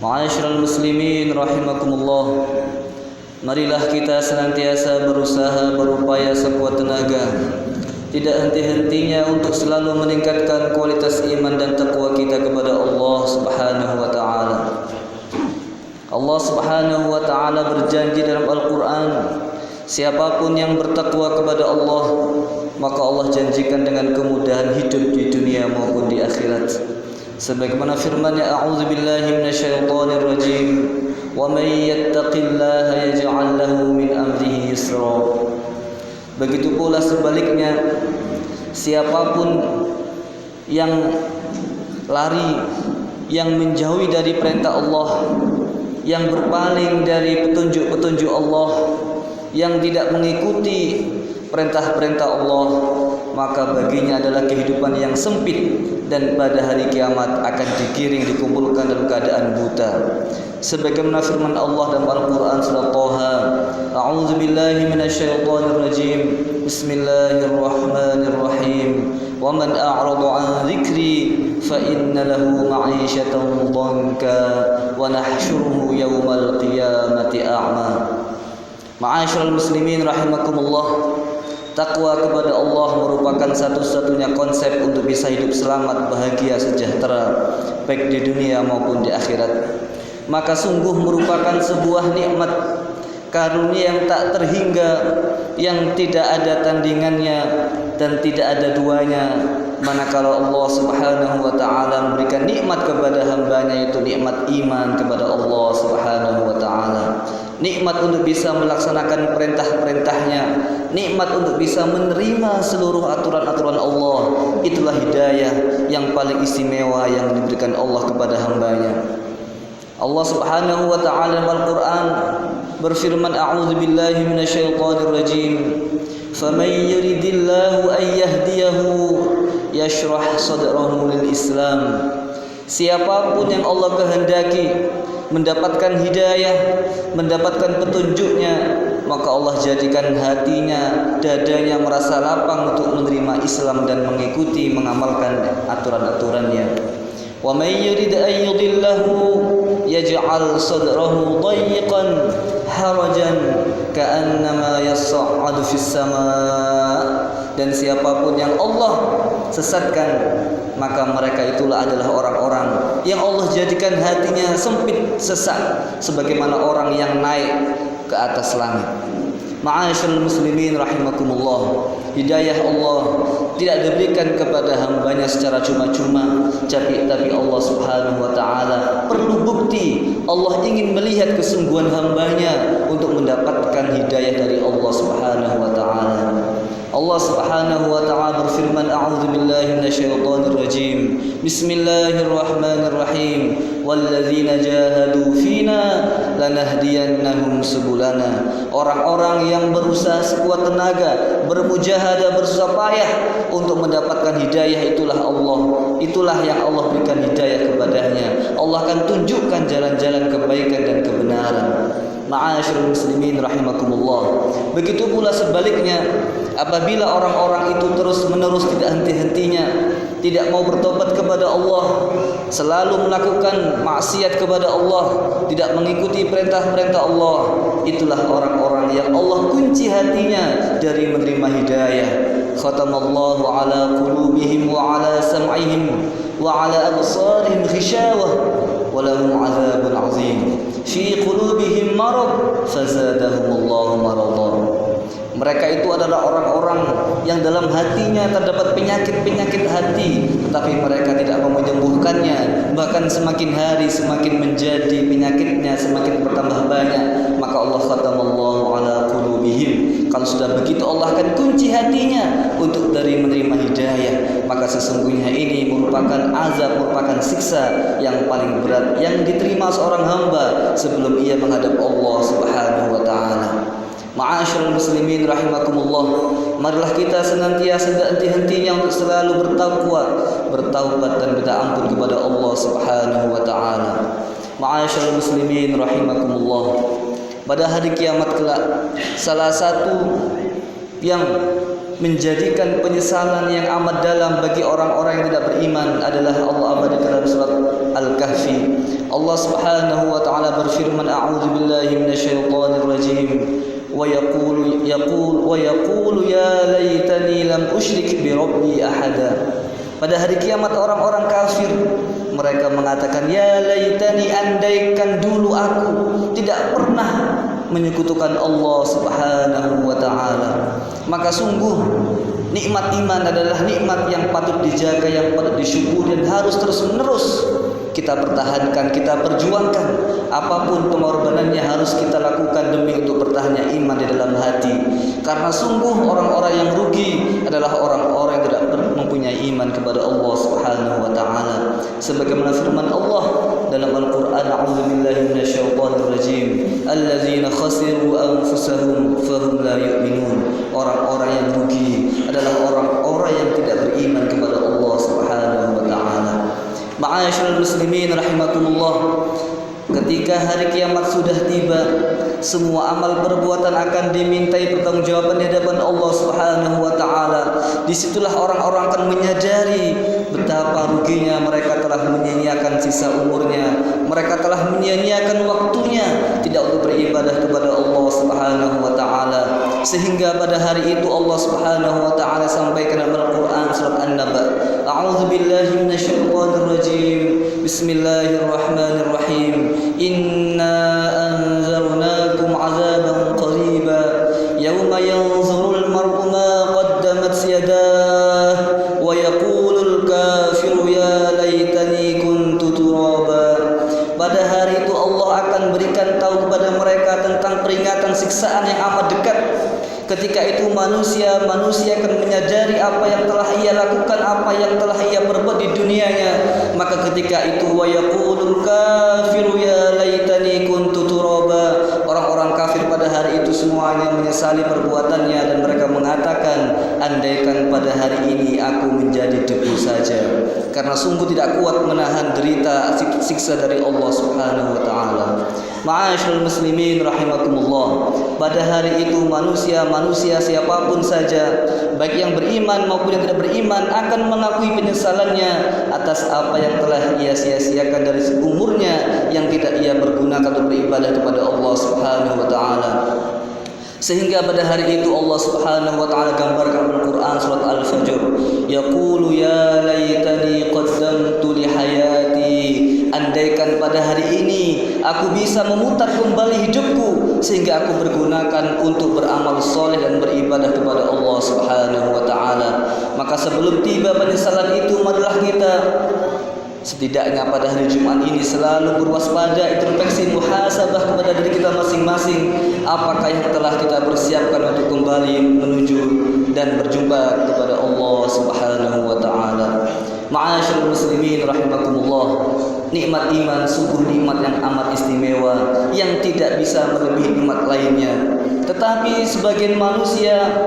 Ma'asyiral muslimin rahimakumullah. Marilah kita senantiasa berusaha berupaya sekuat tenaga, tidak henti-hentinya untuk selalu meningkatkan kualitas iman dan takwa kita kepada Allah Subhanahu wa taala. Allah Subhanahu wa taala berjanji dalam Al-Qur'an, siapapun yang bertakwa kepada Allah, maka Allah janjikan dengan kemudahan hidup di dunia maupun di akhirat. Sebagaimana firman-Nya, a'udzubillahi minasyaitonir rajim, wa may yattaqillaha yaj'al lahu min amrihi yusra. Begitu pula sebaliknya, siapapun yang lari, yang menjauhi dari perintah Allah, yang berpaling dari petunjuk-petunjuk Allah, yang tidak mengikuti perintah-perintah Allah, maka baginya adalah kehidupan yang sempit dan pada hari kiamat akan digiring, dikumpulkan dalam keadaan buta. Sebagaimana firman Allah dalam Al-Qur'an surah Thaha, a'udzubillahi minasyaitonir rajim, bismillahirrahmanirrahim, wa man a'rada 'an dzikri fa inna lahu ma'isyatan dhanka wa nahsyuruhu yaumal qiyamati a'ma. Ma'asyiral muslimin rahimakumullah. Takwa kepada Allah merupakan satu-satunya konsep untuk bisa hidup selamat, bahagia, sejahtera, baik di dunia maupun di akhirat. Maka sungguh merupakan sebuah nikmat, karunia yang tak terhingga, yang tidak ada tandingannya dan tidak ada duanya. Manakala Allah Subhanahu wa taala memberikan nikmat kepada hambanya, yaitu nikmat iman kepada Allah Subhanahu wa taala, nikmat untuk bisa melaksanakan perintah-perintahnya, nikmat untuk bisa menerima seluruh aturan-aturan Allah. Itulah hidayah yang paling istimewa yang diberikan Allah kepada hambanya. Allah Subhanahu wa taala dalam Al-Qur'an berfirman, a'udzubillahi minasyaitonir rajim, faman yuridillahu an yahdiyahu yashrah sadrahu lil Islam. Siapapun yang Allah kehendaki mendapatkan hidayah, mendapatkan petunjuknya, maka Allah jadikan hatinya, dadanya merasa lapang untuk menerima Islam dan mengikuti, mengamalkan aturan-aturannya. Wa may yurid an yudillahu yaj'al sadrahu dayyqan harajan ka'annama yas'adu fis sama'. Dan siapapun yang Allah sesatkan, maka mereka itulah adalah orang-orang yang Allah jadikan hatinya sempit, sesak, sebagaimana orang yang naik ke atas langit. Ma'asyiral muslimin rahimakumullah. Hidayah Allah tidak diberikan kepada hambanya secara cuma-cuma, tapi Allah Subhanahu wa taala perlu bukti. Allah ingin melihat kesungguhan hambanya untuk mendapatkan hidayah dari Allah Subhanahu wa taala. Allah Subhanahu wa ta'ala berfirman, a'udzubillahi minasyaitonir rajim, bismillahirrahmanirrahim, walladzina jahadu fina lanahdiyannahum subulana. Orang-orang yang berusaha sekuat tenaga, bermujahadah, bersusah payah untuk mendapatkan hidayah, itulah Allah. Itulah yang Allah berikan hidayah kepadanya. Allah akan tunjukkan jalan-jalan kebaikan dan kebenaran. Ma'asyiral muslimin rahimakumullah. Begitu pula sebaliknya, apabila orang-orang itu terus-menerus tidak henti-hentinya tidak mau bertobat kepada Allah, selalu melakukan maksiat kepada Allah, tidak mengikuti perintah-perintah Allah, itulah orang-orang yang Allah kunci hatinya dari menerima hidayah. Khatamallahu ala qulubihim wa ala sam'ihim wa ala absarihim ghishawah wa lahum 'adzabun 'adzim. Fi qulubihim marad fazadahumullahu maradan. Mereka itu adalah orang-orang yang dalam hatinya terdapat penyakit-penyakit hati, tetapi mereka tidak mau menyembuhkannya, bahkan semakin hari semakin menjadi penyakitnya semakin bertambah banyak. Maka Allah khatamallahu ala qulubihim. Kalau sudah begitu Allah akan kunci hatinya untuk dari menerima hidayah. Maka sesungguhnya ini merupakan azab, merupakan siksa yang paling berat yang diterima seorang hamba sebelum ia menghadap Allah Subhanahu wa taala. Ma'asyiral muslimin rahimakumullah. Marilah kita senantiasa tidak henti-hentinya untuk selalu bertakwa, bertaubat dan minta ampun kepada Allah Subhanahu wa taala. Ma'asyiral muslimin rahimakumullah. Pada hari kiamat kelak, salah satu yang menjadikan penyesalan yang amat dalam bagi orang-orang yang tidak beriman adalah Allah abadikan dalam surat Al-Kahfi. Allah Subhanahu wa taala berfirman, a'udzu billahi minasyaitonir rajim. ويقول يا ليتني لم أشرك بربي أحدا. Pada hari kiamat orang-orang kafir mereka mengatakan, ya laitani, andaikan dulu aku tidak pernah menyekutukan Allah Subhanahu wa taala. Maka sungguh nikmat iman adalah nikmat yang patut dijaga, yang patut disyukuri dan harus terus-menerus kita pertahankan, kita perjuangkan. Apapun pengorbanannya harus kita lakukan demi untuk bertahannya iman di dalam hati. Karena sungguh orang-orang yang rugi adalah orang-orang yang tidak mempunyai iman kepada Allah Subhanahu wa taala. Sebagaimana firman Allah dalam Al-Qur'an, a'udzu billahi minasyaitonir rajim, allazina khasiru anfusahum fahum la yu'minun. Orang-orang yang rugi adalah orang-orang yang tidak beriman kepada Allah Subhanahu wa taala. Ma'asyiral muslimin rahimakumullah, ketika hari kiamat sudah tiba, semua amal perbuatan akan dimintai pertanggungjawaban di hadapan Allah Subhanahu wa taala. Disitulah orang-orang akan menyadari betapa ruginya mereka telah menyia-nyiakan sisa umurnya, mereka telah menyia-nyiakan waktunya tidak untuk beribadah kepada Allah Subhanahu wa taala. Sehingga pada hari itu Allah Subhanahu wa taala sampaikan dalam Al-Qur'an surat An-Naba, a'udzu billahi minasyaitonir rajim, bismillahirrahmanirrahim, inna anzalnakum 'adzaban qariba yauma yanzurul mar'u ma qaddamat yadahu wa yaqulul kafiru ya laitani kuntu turaba. Pada hari itu Allah akan berikan tahu kepada mereka tentang peringatan siksaan yang amat dekat. Ketika itu manusia akan menyadari apa yang telah ia lakukan, apa yang telah ia perbuat di dunianya. Maka ketika itu wa yaqulul kafiru ya laitani kuntu turaba. Orang-orang kafir pada hari itu semuanya menyesali perbuatannya dan mereka mengatakan, andaikan pada hari ini aku menjadi debu saja. Karena sungguh tidak kuat menahan derita siksa dari Allah Subhanahu wa taala. Ma'asyiral muslimin rahimakumullah, pada hari itu manusia siapapun saja, baik yang beriman maupun yang tidak beriman, akan mengakui penyesalannya atas apa yang telah ia sia-siakan dari umurnya yang tidak ia pergunakan untuk beribadah kepada Allah Subhanahu wa taala. Sehingga pada hari itu Allah Subhanahu wa taala gambarkan dalam Al-Qur'an surat Al-Fajr, yaqulu ya laitani qaddamtu li hayati. Andaikan pada hari ini aku bisa memutar kembali hidupku sehingga aku bergunakan untuk beramal soleh dan beribadah kepada Allah Subhanahu wa taala. Maka sebelum tiba penyesalan itu, marilah kita setidaknya pada hari Jumat ini selalu berwaspada, introspeksi, muhasabah kepada diri kita masing-masing. Apakah yang telah kita persiapkan untuk kembali menuju dan berjumpa kepada Allah Subhanahu wa taala. Ma'asyiral muslimin rahimakumullah, nikmat iman sungguh nikmat yang amat istimewa yang tidak bisa melebihi nikmat lainnya. Tetapi sebagian manusia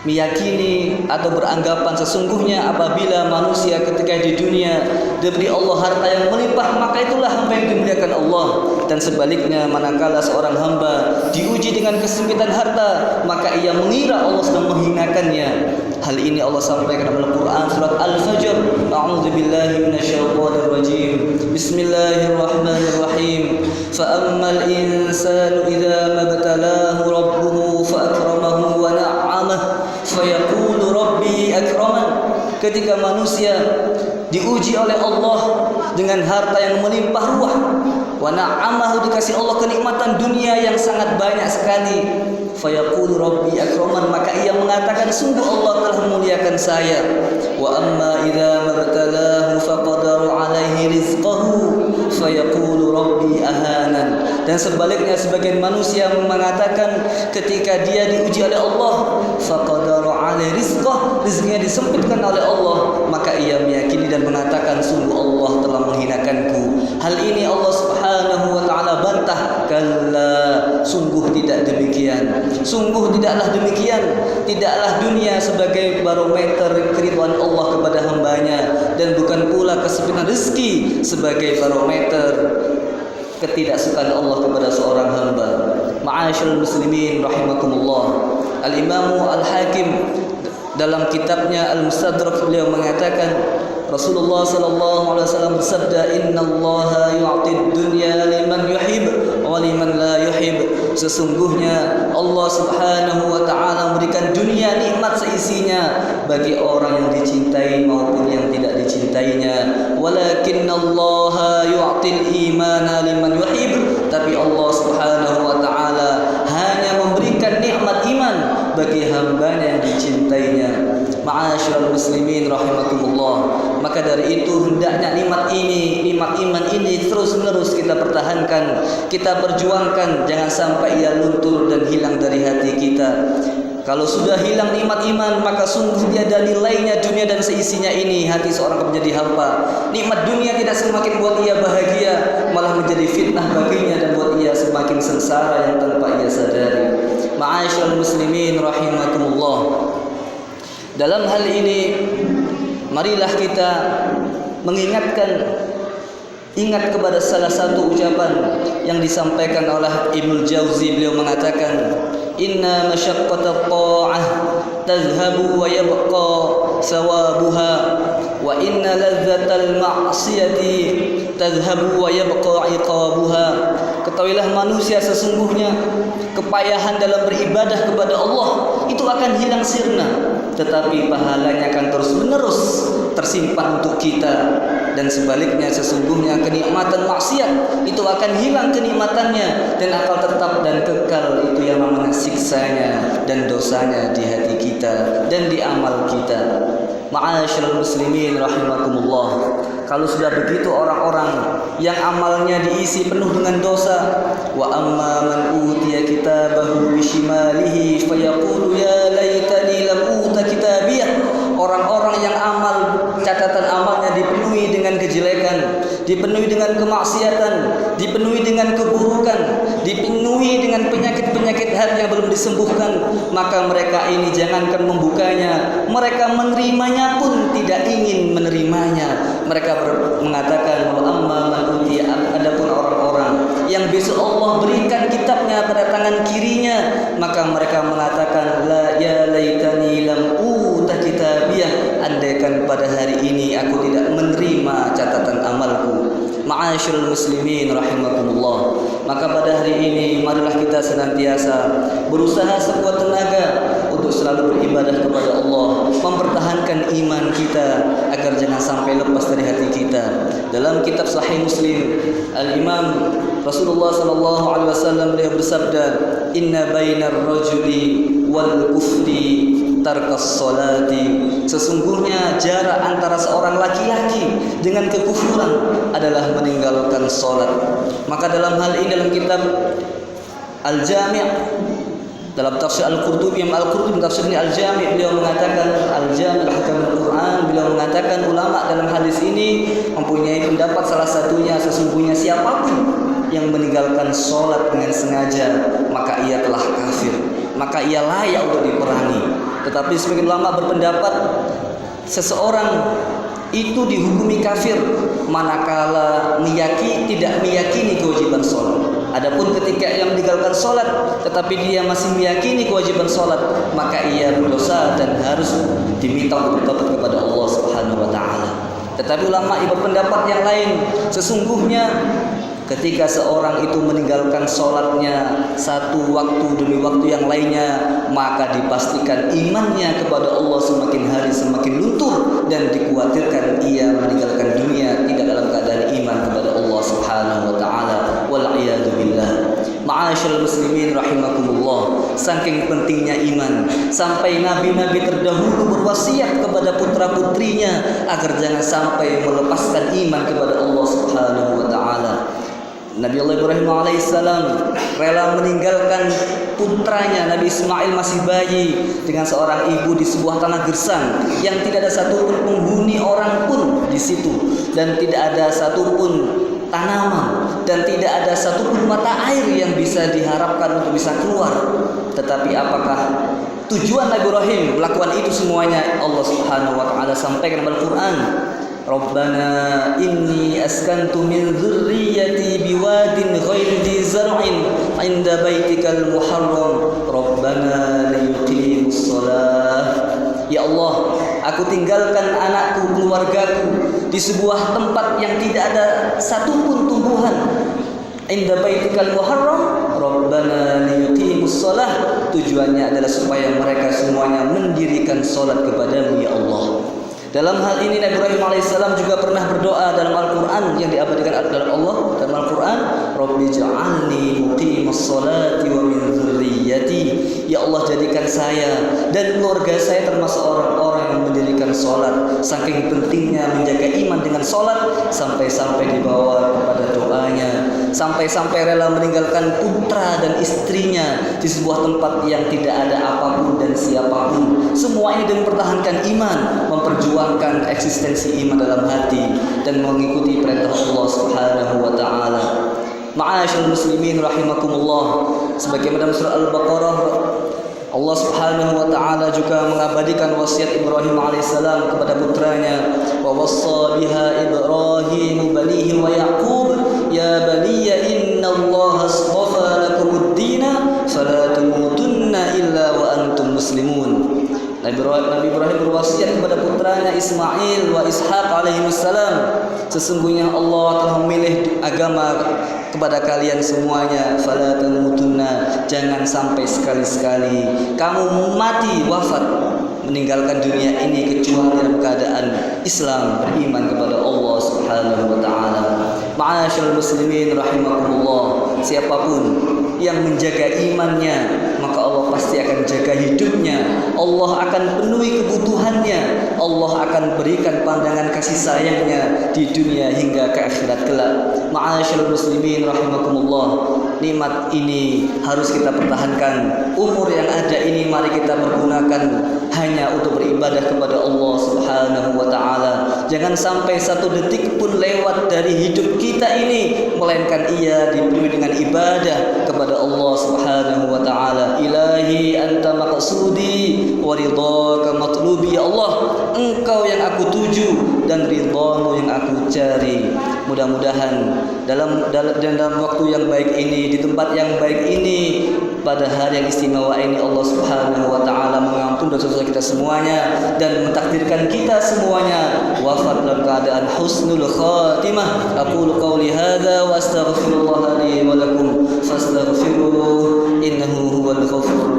meyakini atau beranggapan sesungguhnya apabila manusia ketika di dunia diberi Allah harta yang melimpah, maka itulah hamba yang dimuliakan Allah. Dan sebaliknya, manakala seorang hamba diuji dengan kesempitan harta, maka ia mengira Allah sedang menghinakannya. Hal ini Allah sampaikan dalam Al-Quran surat Al-Fajr, a'udzu billahi minasyaitonir rajim, bismillahirrahmanirrahim, fa ammal insanu idza mabtalahu rabbuhu fa akramahu wa na'amahu fayaqulu rabbi akraman. Ketika manusia diuji oleh Allah dengan harta yang melimpah ruah, wa na'amahu, dikasih Allah kenikmatan dunia yang sangat banyak sekali, fayaqulu rabbi akraman, maka ia mengatakan sungguh Allah telah memuliakan saya. Wa amma idza mabtalahu faqadara alaihi rizqahu fayaqulu rabbi ahanan. Dan sebaliknya, sebagian manusia mengatakan ketika dia diuji oleh Allah, faqadara alaihi rizqah, rizkinya disempitkan oleh Allah, maka ia meyakini dan mengatakan sungguh Allah telah menghinakanku. Hal ini Allah Subhanahu wa taala bantah, kalla, sungguh tidak demikian. Sungguh tidaklah demikian. Tidaklah dunia sebagai barometer keridhaan Allah kepada hambanya, dan bukan pula kesempitan rezeki sebagai barometer ketidaksukaan Allah kepada seorang hamba. Ma'asyiral muslimin rahimakumullah, Al-Imam Al-Hakim dalam kitabnya Al-Mustadrak beliau mengatakan Rasulullah sallallahu alaihi wasallam bersabda, "Innallaha yu'tid dunya liman yuhib wa liman la yuhib." Sesungguhnya Allah Subhanahu wa taala memberikan dunia nikmat seisinya bagi orang yang dicintai maupun yang tidak dicintainya. Walakinnallaha yu'til imana liman yuhib. Tapi Allah Subhanahu wa taala hanya memberikan nikmat iman bagi hambanya yang dicintainya. Ma'asyiral muslimin rahimakumullah. Maka dari itu hendaknya nikmat iman ini terus-menerus kita pertahankan, kita perjuangkan, jangan sampai ia luntur dan hilang dari hati kita. Kalau sudah hilang nikmat iman, maka sungguh tiada nilainya dunia dan seisinya ini. Hati seorang akan menjadi hampa. Nikmat dunia tidak semakin buat ia bahagia, malah menjadi fitnah baginya dan buat ia semakin sengsara yang tanpa ia sadari. Ma'asyiral muslimin rahimakumullah. Dalam hal ini marilah kita ingat kepada salah satu ucapan yang disampaikan oleh Ibnu Jauzi. Beliau mengatakan, "Inna masyaqqata ta'ah tazhabu wa yabqa sawabuha wa inna ladzatal ma'siyati tazhabu wa yabqa iqabuha." Ketahuilah manusia, sesungguhnya kepayahan dalam beribadah kepada Allah itu akan hilang sirna, tetapi pahalanya akan terus-menerus tersimpan untuk kita. Dan sebaliknya, sesungguhnya kenikmatan maksiat itu akan hilang kenikmatannya dan akan tetap dan kekal itu yang namanya siksanya dan dosanya di hati kita dan di amal kita. Ma'asyiral muslimin rahimakumullah. Kalau sudah begitu orang-orang yang amalnya diisi penuh dengan dosa, wa amma man utiya kitabahu bishimalihi fayaqulu ya laitani lam uta kitabiyah. Orang-orang yang catatan amalnya dipenuhi dengan kejelekan, dipenuhi dengan kemaksiatan, dipenuhi dengan keburukan, dipenuhi dengan penyakit-penyakit hati yang belum disembuhkan, maka mereka ini jangankan membukanya, mereka menerimanya pun tidak ingin menerimanya. Mereka mengatakan, wa amma man utiya, adapun orang-orang yang besok Allah berikan kitabnya pada tangan kirinya, maka mereka mengatakan, la ya laitani lam uta kitabiyah, andaikan pada hari ini aku tidak menerima catatan amalku. Ma'asyiral muslimin rahimakumullah. Maka pada hari ini marilah kita senantiasa berusaha sekuat tenaga untuk selalu beribadah kepada Allah, mempertahankan iman kita agar jangan sampai lepas dari hati kita. Dalam kitab Sahih Muslim, Al-Imam Rasulullah sallallahu alaihi wasallam beliau bersabda, "Inna bainar rajuli wal kufri tarkas salati." Sesungguhnya jarak antara seorang laki-laki dengan kekufuran adalah meninggalkan salat. Maka dalam hal ini dalam kitab Al-Jami', dalam tafsir Al-Qurtubi, Al-Qurtubi tafsirnya Al-Jami', beliau mengatakan Al-Jami' Ahkam Al-Quran, beliau mengatakan ulama dalam hadis ini mempunyai pendapat salah satunya, sesungguhnya siapapun yang meninggalkan salat dengan sengaja maka ia telah kafir, maka ia layak untuk diperangi. Tetapi sebagian ulama berpendapat seseorang itu dihukumi kafir manakala tidak meyakini kewajiban sholat. Adapun ketika ia meninggalkan sholat tetapi dia masih meyakini kewajiban sholat, maka ia berdosa dan harus diminta untuk bertobat kepada Allah Subhanahu wa taala. Tetapi ulama berpendapat yang lain, sesungguhnya ketika seorang itu meninggalkan sholatnya satu waktu demi waktu yang lainnya, maka dipastikan imannya kepada Allah semakin hari semakin luntur dan dikhawatirkan ia meninggalkan dunia tidak dalam keadaan iman kepada Allah Subhanahu wa taala. Wal-'iyadu billah. Ma'asyiral muslimin rahimakumullah. Saking pentingnya iman sampai nabi-nabi terdahulu berwasiat kepada putra-putrinya agar jangan sampai melepaskan iman kepada Allah Subhanahu wa taala. Nabi Allah Ibrahim alaihissalam rela meninggalkan putranya Nabi Ismail masih bayi dengan seorang ibu di sebuah tanah gersang yang tidak ada satupun penghuni orang pun di situ, dan tidak ada satupun tanaman dan tidak ada satupun mata air yang bisa diharapkan untuk bisa keluar. Tetapi apakah tujuan Nabi Ibrahim melakukan itu semuanya? Allah Subhanahu wa taala sampaikan dalam Al-Qur'an, Rabbana inni askantu min dzurriyyati biwadin ghairi dzi zar'in 'inda baitikal muharram Rabbana liyuqimu keluargaku di sebuah tempat yang tidak ada satupun tumbuhan. Inda baitikal muharram Rabbana liyuqimus shalah, tujuannya adalah supaya mereka semuanya mendirikan salat kepadamu ya Allah. Dalam hal ini Nabi Ibrahim alaihissalam juga pernah berdoa dalam Al-Quran yang diabadikan oleh Allah dalam Al-Quran, Rabbi ja'alni muqimas salati wa min dzurriyyati, ya Allah jadikan saya dan keluarga saya termasuk orang-orang yang mendirikan salat. Saking pentingnya menjaga iman dengan salat, sampai-sampai dibawa kepada doanya, sampai-sampai rela meninggalkan putra dan istrinya di sebuah tempat yang tidak ada apapun dan siapapun. Semua ini demi mempertahankan iman, memperjuangkan eksistensi iman dalam hati dan mengikuti perintah Allah Subhanahu wa taala. Ma'asyiral muslimin rahimakumullah, sebagaimana dalam surah Al-Baqarah Allah Subhanahu wa taala juga mengabadikan wasiat Ibrahim alaihissalam kepada putranya, wa wassa biha Ibrahim banihi wa Yaqub ya baniya innallaha astafa lakumud dina fala tamutunna illa wa antum muslimun. Nabi Ibrahim berwasiat kepada putranya Ismail wa Ishaq alaihissalam, sesungguhnya Allah telah memilih agama kepada kalian semuanya. Fala tamutunna, jangan sampai sekali-sekali kamu mati wafat meninggalkan dunia ini kecuali dalam keadaan Islam, beriman kepada Allah Subhanahu wa taala. Ma'asyiral muslimin rahimakumullah, siapapun yang menjaga imannya, maka Allah pasti akan jaga hidupnya. Allah akan penuhi kebutuhannya. Allah akan berikan pandangan kasih sayangnya di dunia hingga ke akhirat kelak. Ma'asyiral muslimin rahimakumullah, nikmat ini harus kita pertahankan. Umur yang ada ini mari kita pergunakan hanya untuk beribadah kepada Allah Subhanahu wa taala. Jangan sampai satu detik pun lewat dari hidup kita ini melainkan ia dipenuhi dengan ibadah kepada Allah Subhanahu wa taala. Ilahi anta maqsudi wa ridhaka matlubi, ya Allah, engkau yang aku tuju dan ridhamu yang aku cari. Mudah-mudahan dalam waktu yang baik ini, di tempat yang baik ini, pada hari yang istimewa ini, Allah Subhanahu wa taala mengampuni dosa-dosa kita semuanya dan mentakdirkan kita semuanya wafat dalam keadaan husnul khatimah. Aqulu qawli hadza wa astaghfirullah li wa lakum fastaghfiruhu innahu huwal ghafurur